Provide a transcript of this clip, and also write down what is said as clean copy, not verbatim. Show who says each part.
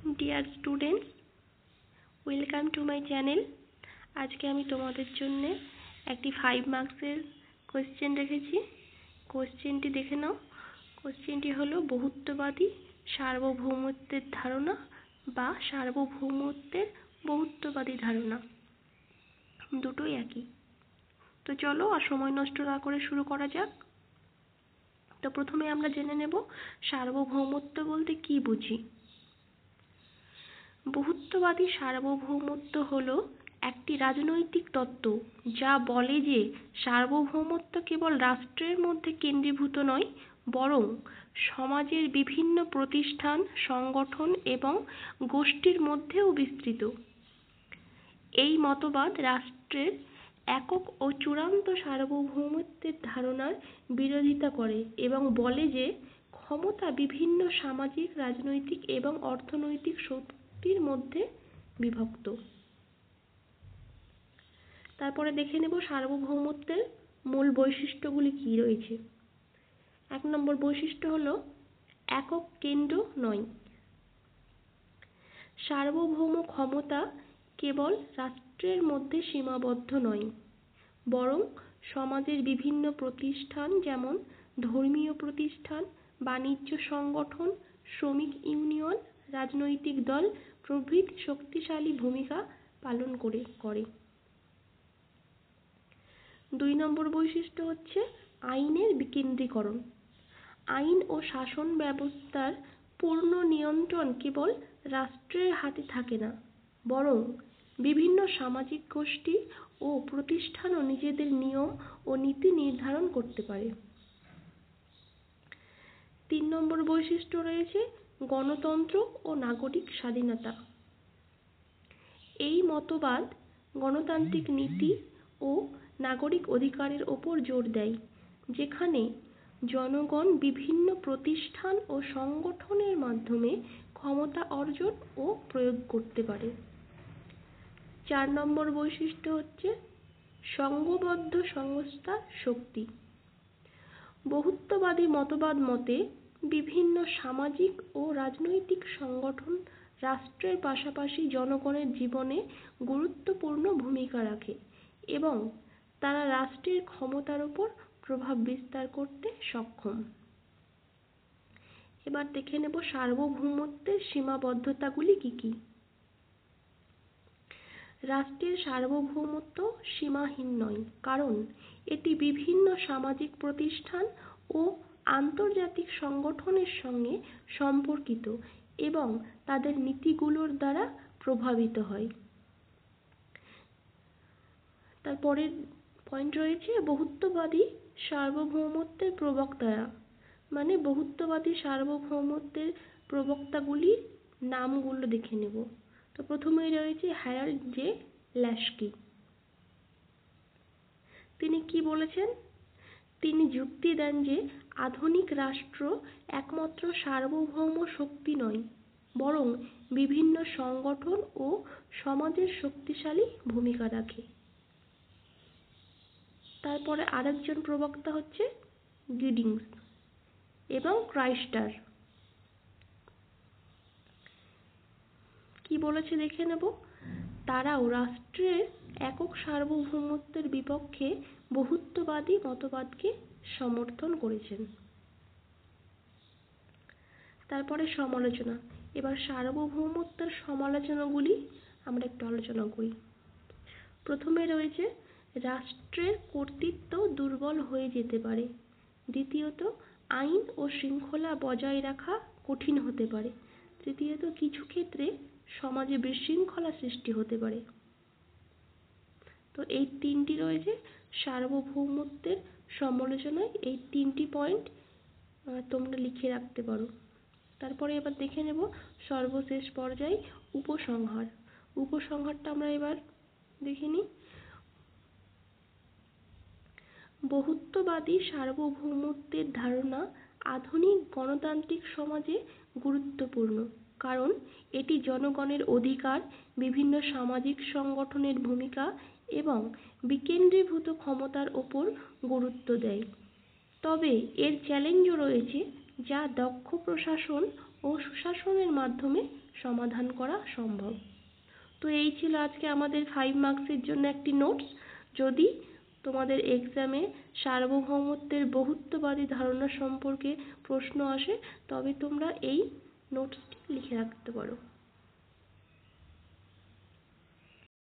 Speaker 1: Dear students, welcome to my channel. আজকে আমি তোমাদের জন্য একটি 5 মার্কসের কোয়েশ্চেন রেখেছি। কোয়েশ্চেনটি দেখে নাও। কোয়েশ্চেনটি হলো বহুত্ববাদী সার্বভৌমত্বের ধারণা বা সার্বভৌমত্বের বহুত্ববাদী ধারণা, দুটোই একই। তো চলো আর সময় নষ্ট না করে শুরু করা যাক। তো প্রথমে আমরা জেনে নেব সার্বভৌমত্ব বলতে কি বুঝি। বহুত্ববাদী সার্বভৌমত্ব হলো একটি রাজনৈতিক তত্ত্ব যা বলে যে সার্বভৌমত্ব কেবল রাষ্ট্রের মধ্যে কেন্দ্রীভূত নয়, বরং সমাজের বিভিন্ন প্রতিষ্ঠান, সংগঠন এবং গোষ্ঠীর মধ্যেও বিস্তৃত। এই মতবাদ রাষ্ট্রের একক ও চূড়ান্ত সার্বভৌমত্বের ধারণার বিরোধিতা করে এবং বলে যে ক্ষমতা বিভিন্ন সামাজিক, রাজনৈতিক এবং অর্থনৈতিক শক্তির মধ্যে বিভক্ত। তারপরে দেখে নেব সার্বভৌমত্বের মূল বৈশিষ্ট্যগুলি কি রয়েছে। 1 নম্বর বৈশিষ্ট্য হলো একক কেন্দ্র নয়। সার্বভৌম ক্ষমতা কেবল রাষ্ট্রের মধ্যে সীমাবদ্ধ নয়, বরং সমাজের বিভিন্ন প্রতিষ্ঠান যেমন ধর্মীয় প্রতিষ্ঠান, বাণিজ্য সংগঠন, শ্রমিক ইউনিয়ন, রাজনৈতিক দল প্রভৃতি শক্তিশালী ভূমিকা পালন করে। 2 নম্বর বৈশিষ্ট্য হচ্ছে আইনের বিকেন্দ্রীকরণ। আইন ও শাসন ব্যবস্থার পূর্ণ নিয়ন্ত্রণ কেবল রাষ্ট্রের হাতে থাকে না, বরং বিভিন্ন সামাজিক গোষ্ঠী ও প্রতিষ্ঠানও নিজেদের নিয়ম ও নীতি নির্ধারণ করতে পারে। 3 নম্বর বৈশিষ্ট্য রয়েছে গণতন্ত্র ও নাগরিক স্বাধীনতা। এই মতবাদ গণতান্ত্রিক নীতি ও নাগরিক অধিকারের ওপর জোর দেয়, যেখানে জনগণ বিভিন্ন প্রতিষ্ঠান ও সংগঠনের মাধ্যমে ক্ষমতা অর্জন ও প্রয়োগ করতে পারে। 4 নম্বর বৈশিষ্ট্য হচ্ছে সংঘবদ্ধ সংস্থার শক্তি। বহুত্ববাদী মতবাদ মতে বিভিন্ন সামাজিক ও রাজনৈতিক সংগঠন রাষ্ট্রের পাশাপাশি জনগণের জীবনে গুরুত্বপূর্ণ ভূমিকা রাখে এবং তারা রাষ্ট্রের ক্ষমতার উপর প্রভাব বিস্তার করতে সক্ষম। এবার দেখে নেব সার্বভৌমত্বের সীমাবদ্ধতাগুলি কি কি। রাষ্ট্রের সার্বভৌমত্ব সীমাহীন নয়, কারণ এটি বিভিন্ন সামাজিক প্রতিষ্ঠান ও আন্তর্জাতিক সংগঠনের সঙ্গে সম্পর্কিত এবং তাদের নীতিগুলোর দ্বারা প্রভাবিত হয়। তারপরের পয়েন্ট রয়েছে বহুত্ববাদী সার্বভৌমত্বের প্রবক্তারা, মানে বহুত্ববাদী সার্বভৌমত্বের প্রবক্তাগুলির নামগুলো দেখে নেব। তো প্রথমেই রয়েছে হ্যারাল্ড জে ল্যাশকি। তিনি কি বলেছেন? তিনি যুক্তি দেন যে আধুনিক রাষ্ট্র একমাত্র সার্বভৌম শক্তি নয়, বরং বিভিন্ন সংগঠন ও সমাজের শক্তিশালী ভূমিকা রাখে। তারপরে আরেকজন প্রবক্তা হচ্ছে গিডিংস এবং ক্রাইস্টার। কি বলেছে দেখে নেব। তারাও রাষ্ট্রের একক সার্বভৌমত্বের বিপক্ষে বহুত্ববাদী মতবাদকে সমর্থন করেছেন। তারপরে সমালোচনা। এবার সার্বভৌমত্বের সমালোচনাগুলি আমরা একটু আলোচনা করি। প্রথমে রয়েছে রাষ্ট্রের কর্তৃত্ব দুর্বল হয়ে যেতে পারে। দ্বিতীয়ত, আইন ও শৃঙ্খলা বজায় রাখা কঠিন হতে পারে। তৃতীয়ত, কিছু ক্ষেত্রে সমাজে বিশৃঙ্খলা সৃষ্টি হতে পারে। তো এই 3টি রয়েছে সার্বভৌমত্বের সমালোচনায়। এই 3টি পয়েন্ট তোমরা লিখে রাখতে পারো। তারপরে এবার দেখে নেব সর্বশেষ পর্যায়ে উপসংহার। উপসংহারটা আমরা এবার দেখে নিই। বহুত্ববাদী সার্বভৌমত্বের ধারণা আধুনিক গণতান্ত্রিক সমাজে গুরুত্বপূর্ণ, কারণ এটি জনগণের অধিকার, বিভিন্ন সামাজিক সংগঠনের ভূমিকা এবং বিকেন্দ্রীভূত ক্ষমতার ওপর গুরুত্ব দেয়। তবে এর চ্যালেঞ্জও রয়েছে, যা দক্ষ প্রশাসন ও সুশাসনের মাধ্যমে সমাধান করা সম্ভব। তো এই ছিল আজকে আমাদের 5 মার্কসের জন্য একটি নোটস। যদি তোমাদের এক্সামে সার্বভৌমত্বের বহুত্ববাদী ধারণা সম্পর্কে প্রশ্ন আসে তবে তোমরা এই নোটসটি লিখে রাখতে পারো।